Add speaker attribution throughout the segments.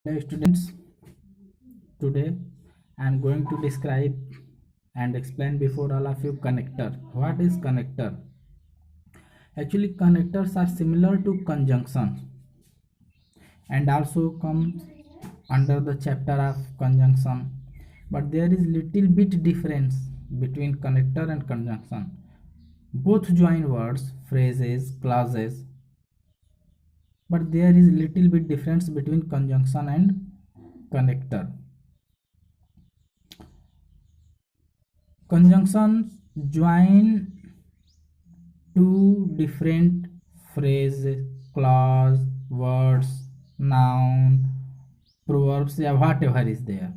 Speaker 1: Hello students, today I am going to describe and explain before all of you connector. What is connector? Actually connectors are similar to conjunction and also come under the chapter of conjunction, but there is little bit difference between connector and conjunction. Both join words, phrases, clauses, but there is little bit difference between conjunction and connector. Conjunctions join two different phrases, clause, words, noun, proverbs, yeah, whatever is there,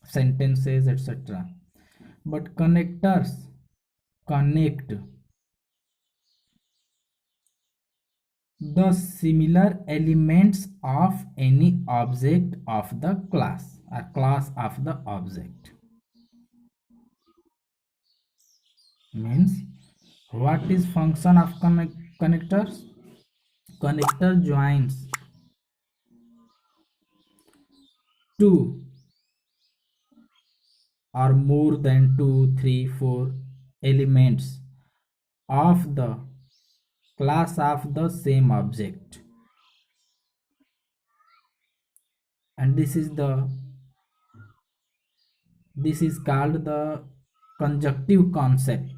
Speaker 1: sentences, etc. But connectors connect the similar elements of any object of the class or class of the object. Means what is function of connectors? Connector joins two or more than 2, 3, 4 elements of the class of the same object, and this is called the conjunctive concept.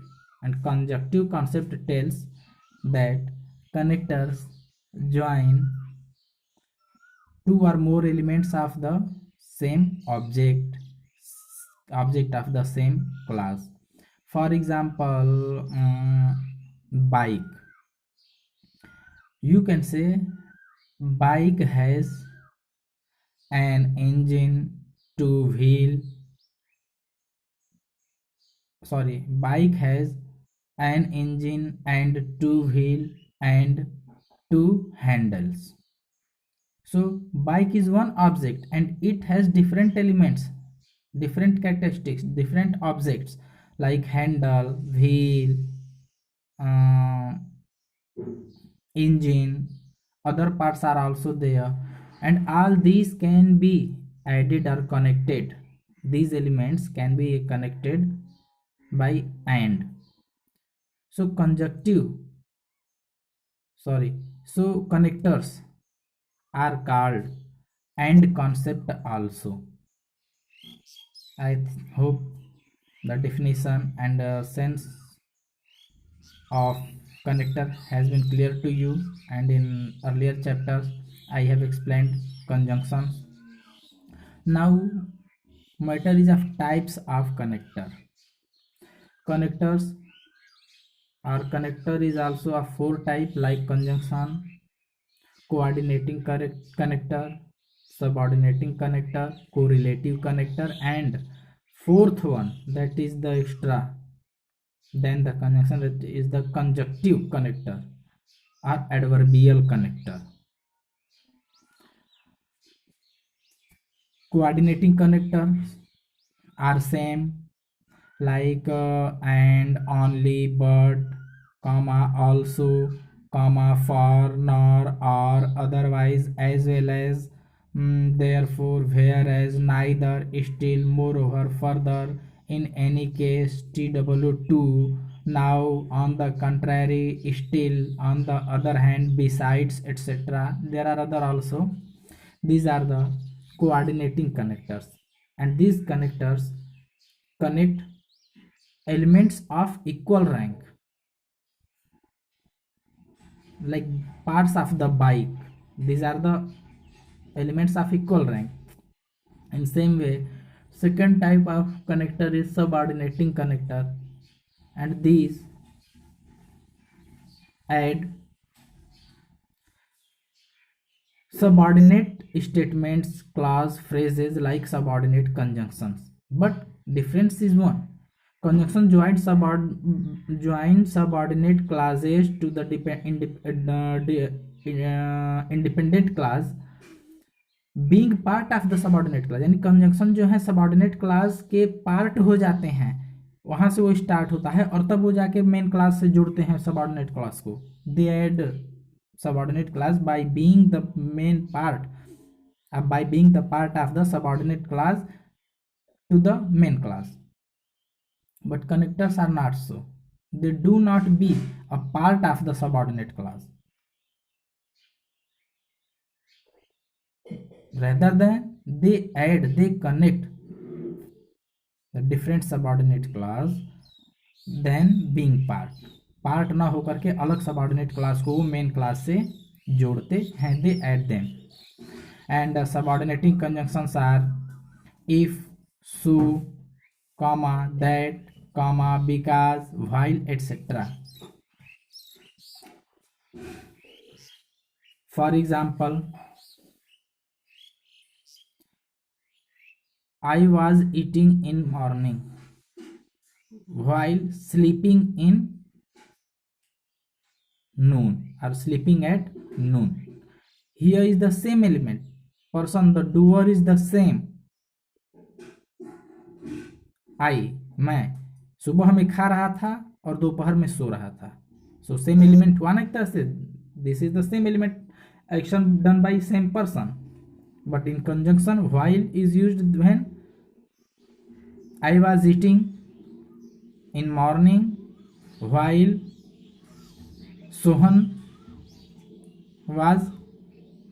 Speaker 1: And conjunctive concept tells that connectors join two or more elements of the same object of the same class. For example, bike. You can say bike has an engine, two wheel. Sorry, bike has an engine and two wheel and two handles. So bike is one object and it has different elements, different characteristics, different objects like handle, wheel, uh, engine, other parts are also there, and all these can be added or connected. These elements can be connected by and. So conjunctive, sorry, so connectors are called and concept also. I hope the definition and sense of connector has been clear to you, and in earlier chapters I have explained conjunctions. Now matter is of types of connectors. Our connector is also a four type like conjunction, coordinating connector, subordinating connector, correlative connector, and fourth one, that is the extra then the conjunction, that is the conjunctive connector or adverbial connector. Coordinating connectors are same like and, only, but, comma, also, comma, for, nor, or, otherwise, as well as, therefore, whereas, neither, still, moreover, further, in any case, tw2, now, on the contrary, still, on the other hand, besides, etc. There are other also. These are the coordinating connectors, and these connectors connect elements of equal rank like parts of the bike. These are the elements of equal rank. In same way, second type of connector is subordinating connector, and these add subordinate statements, clause, phrases like subordinate conjunctions. But difference is one. Conjunction join subordinate clauses to the independent clause being part of the subordinate class, यानी conjunction जो है subordinate class के part हो जाते हैं, वहां से वो स्टार्ट होता है और तब वो जाके मेन क्लास से जुड़ते हैं सबऑर्डिनेट क्लास को. They add subordinate class by being the main part by being the part of the subordinate clause to the main clause. But connectors are not so. They do not be a part of the subordinate clause. Rather than they connect the different subordinate clause than being part ना होकर के अलग subordinate class को main clause से जोड़ते हैं. They add them. And subordinating conjunctions are if, so, comma, that, comma, because, while, etc. For example, I was eating in morning while sleeping in noon, or sleeping at noon. Here is the same element. Person, the doer is the same. I, मैं सुबह में खा रहा था और दोपहर में सो रहा था. सो सेम एलिमेंट हुआ ना एक तरह से. This is the same element, action done by same person. But in conjunction while is used when I was eating in morning while Sohan was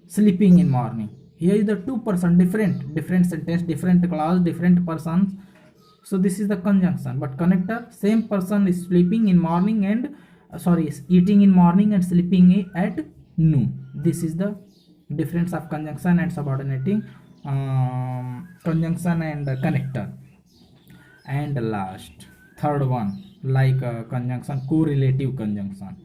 Speaker 1: sleeping in morning. Here is the two person, different sentence, different clause, different persons. So this is the conjunction. But connector, same person is sleeping in morning and eating in morning and sleeping at noon. This is the difference of conjunction and subordinating conjunction and connector. And last, third one, like conjunction, correlative conjunction.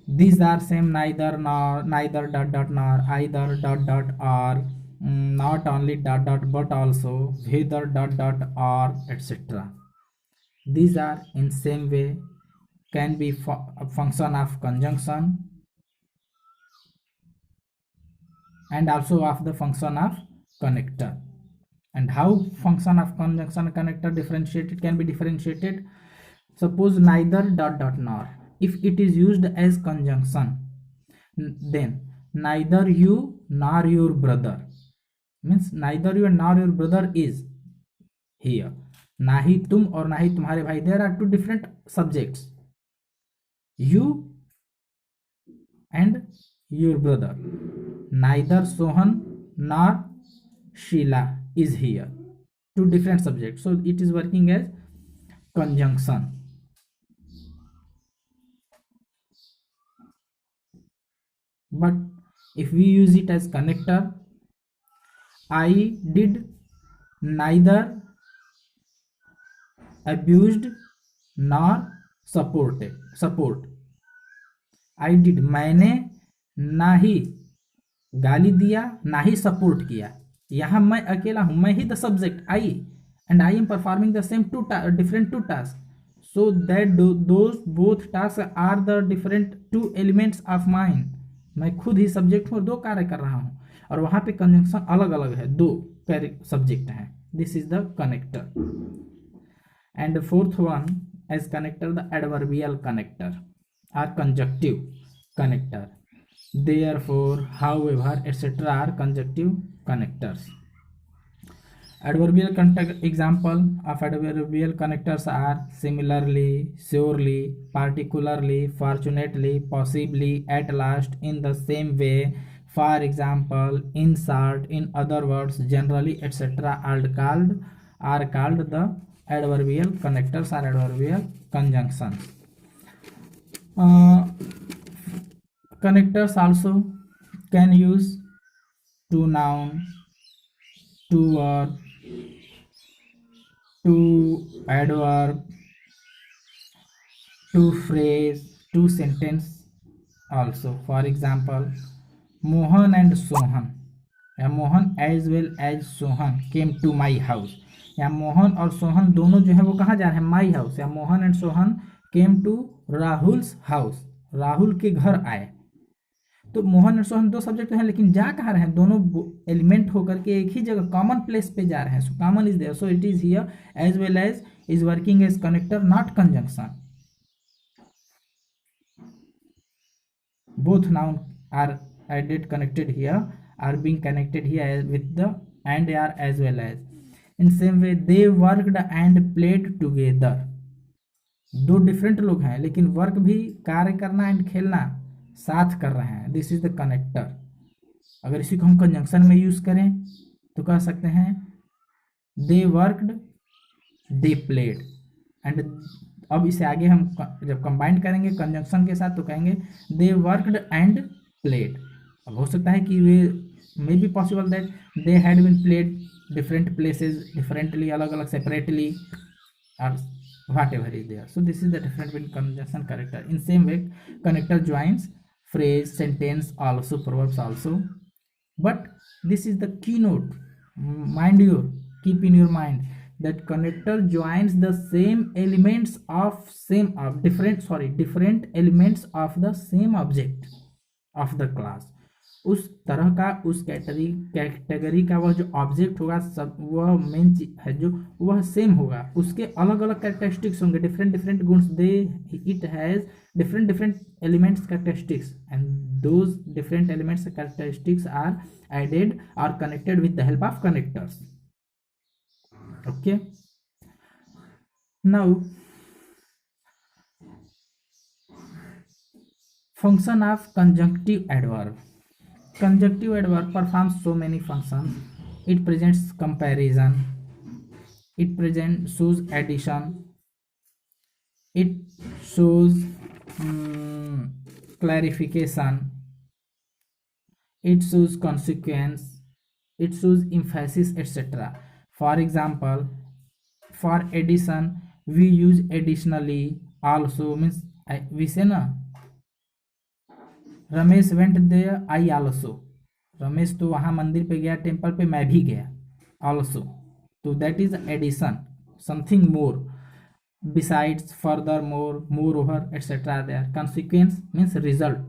Speaker 1: These are same, neither, nor, neither, dot dot, nor, either, dot dot, or, not only, dot dot, but also, whether, dot dot, or, etc. These are in same way can be a function of conjunction and also of the function of connector. And how function of conjunction and connector differentiated can be differentiated? Suppose neither, dot dot, nor. If it is used as conjunction, then neither you nor your brother, means neither you nor your brother is here. ना ही तुम और ना ही तुम्हारे भाई. There are two different subjects, you and your brother. Neither Sohan nor Sheila is here. Two different subjects. So it is working as conjunction. But if we use it as connector, I did neither abused nor support. I did, मैंने ना ही गाली दिया ना ही support किया. यहाँ मैं अकेला हूं, मैं ही the subject I, and I am performing the same different two tasks. So that those both tasks are the different two elements of mine. मैं खुद ही सब्जेक्ट हूँ, दो कार्य कर रहा हूँ, और वहां पे कंजंक्शन अलग अलग है, दो सब्जेक्ट हैं. This is the connector. And fourth one as connector, the adverbial connector or conjunctive connector. Therefore, however, etc. are conjunctive connectors. Adverbial example of adverbial connectors are similarly, surely, particularly, fortunately, possibly, at last, in the same way. For example, in short, in other words, generally, etc. are called the adverbial connectors or adverbial conjunctions. Connectors also can use to noun, to verb, to adverb, to phrase, to sentence also. For example, Mohan and Sohan, Mohan as well as Sohan came to my house. या मोहन और सोहन दोनों जो है वो कहाँ जा रहे हैं? My house. या Mohan and Sohan came to Rahul's house, Rahul के घर आए. तो मोहन और सोहन दो सब्जेक्ट हैं, लेकिन जा कहाँ रहे हैं? दोनों एलिमेंट होकर के एक ही जगह कॉमन प्लेस पे जा रहे हैं. So common is there, so it is here as well as is working as connector, not conjunction. Both noun are added connected here are being connected here with the and are as well as. In same way they worked and played together. दो different लोग हैं लेकिन work भी कार्य करना and खेलना साथ कर रहे हैं. This is the connector. अगर इसी को हम कंजंक्शन में यूज करें तो कह सकते हैं they worked they played. And अब इसे आगे हम जब कंबाइन करेंगे कंजंक्शन के साथ तो कहेंगे दे वर्कड एंड प्लेड. अब हो सकता है कि वे may be possible that they had been played different places differently, अलग अलग सेपरेटली और whatever is there. So this is the difference between conjunction character. In same way connector joins phrase, sentence also, proverbs also. But this is the keynote. Mind you, keep in your mind that connector joins the same elements of different elements of the same object of the class. उस तरह का उस category का वह जो object होगा सब वह मेन है जो वह सेम होगा, उसके अलग अलग कैरेक्टरिस्टिक्स होंगे, different different goods. They it has different different elements characteristics and those different elements characteristics are added और connected with the help of connectors. Okay, now function of conjunctive adverb. Conjunctive adverb performs so many functions. It presents comparison, it shows addition, it shows clarification, it shows consequence, it shows emphasis, etc. For example, for addition we use additionally, also means we say na Ramesh went there I also. Ramesh तो वहाँ मंदिर पे गया, temple पे, मैं भी गया also. तो that is addition, something more, besides, further more, more over, etcetera. There consequence means result.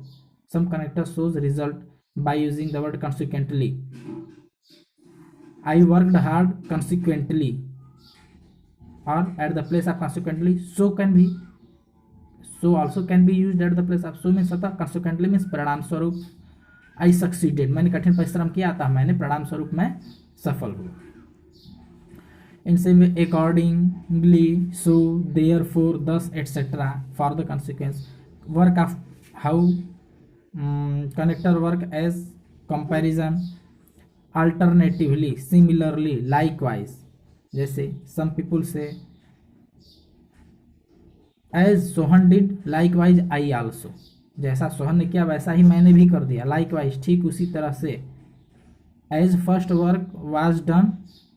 Speaker 1: Some connector shows result by using the word consequently. I worked hard consequently और at the place of consequently. So can be, so also can be used at the place of so means अतः consequently means परिणाम स्वरूप. I succeeded, मैंने कठिन परिश्रम किया था, मैंने परिणाम स्वरूप मैं सफल हुआ. In same way accordingly, so, therefore, thus, etc. for the consequence. Work of how connector work as comparison, alternatively, similarly, likewise. जैसे some people say as Sohan did likewise I also. जैसा सोहन ने किया वैसा ही मैंने भी कर दिया. लाइकवाइज ठीक उसी तरह से. As first work was done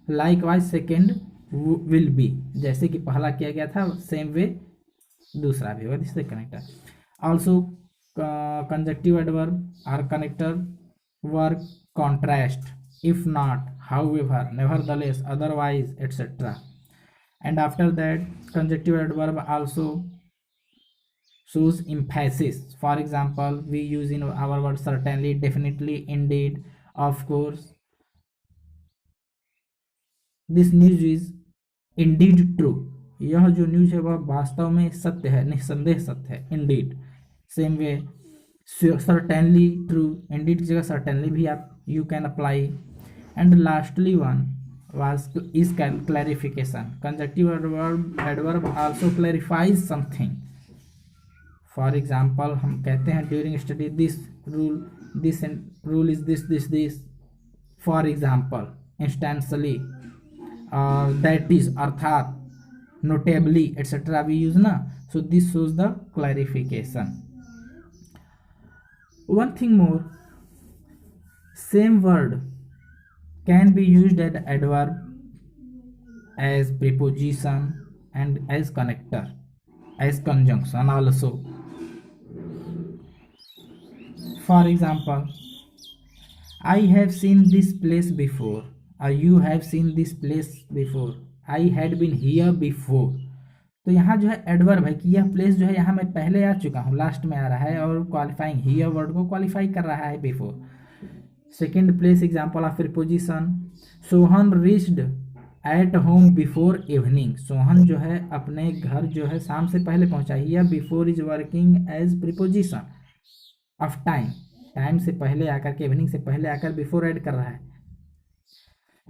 Speaker 1: likewise second will be. जैसे कि पहला किया गया था सेम वे दूसरा भी होगा. This is connector. Also conjunctive adverb are connector work contrast, if not, however, nevertheless, otherwise, etcetera. And after that conjunctive adverb also shows emphasis. For example, we use in our word certainly, definitely, indeed, of course. This news is indeed true. यह जो news है वह वास्तव में सत्य है, निस्संदेह सत्य है. indeed. Same way certainly true, indeed की जगह certainly भी आप you can apply. And lastly one is clarification. Conjunctive adverb also clarifies something. For example, हम कहते हैं during study this rule is this. For example, instantly, that is, अर्थात, notably, etc. we use ना. So this shows the clarification. One thing more, same word can be used as adverb, as preposition, and as connector, as conjunction also. For example, I have seen this place before, or you have seen this place before. I had been here before. तो यहाँ जो है adverb है कि यह place जो है यहाँ मैं पहले आ चुका हूँ, लास्ट में आ रहा है, और क्वालिफाइंग हियर वर्ड को क्वालिफाई कर रहा है before. Second place example of preposition, Sohan reached at home before evening. Sohan जो है अपने घर जो है शाम से पहले पहुंचा. Here before is working as preposition of time. Time से पहले आकर के, इवनिंग से पहले आकर बिफोर ऐड कर रहा है।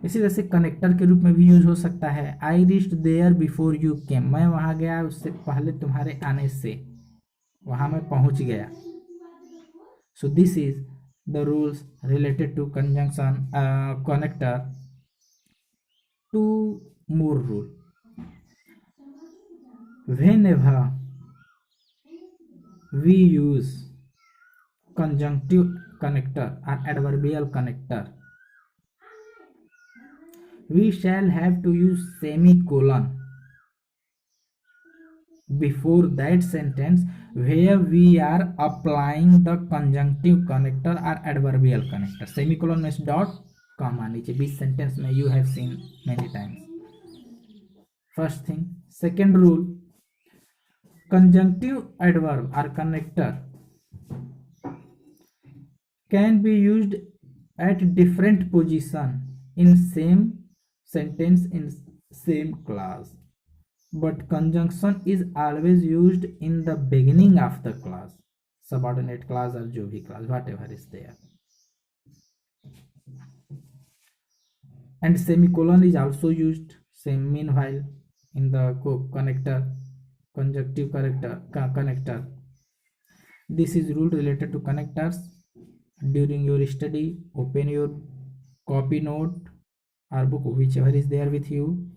Speaker 1: इसी तरह से कनेक्टर के रूप में भी यूज हो सकता है। I reached there before you came, मैं वहां गया उससे पहले तुम्हारे आने से, वहां मैं पहुंच गया। So this is the rules related to conjunction connector. Two more rule. Whenever we use conjunctive connector or adverbial connector, we shall have to use semicolon before that sentence where we are applying the conjunctive connector or adverbial connector. Semicolon means dot, comma नीचे बीच sentence में you have seen many times. First thing. Second rule, conjunctive adverb or connector can be used at different position in same sentence in same clause, but conjunction is always used in the beginning of the clause, subordinate clause or जो भी clause, whatever is there. And semicolon is also used same meanwhile in the connector, conjunctive connector. This is rule related to connectors. During your study, open your copy note or book, whichever is there with you,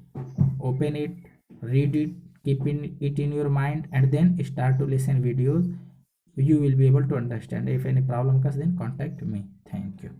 Speaker 1: open it, read it, keep it in your mind, and then start to listen videos. You will be able to understand. If any problem comes, then contact me. Thank you.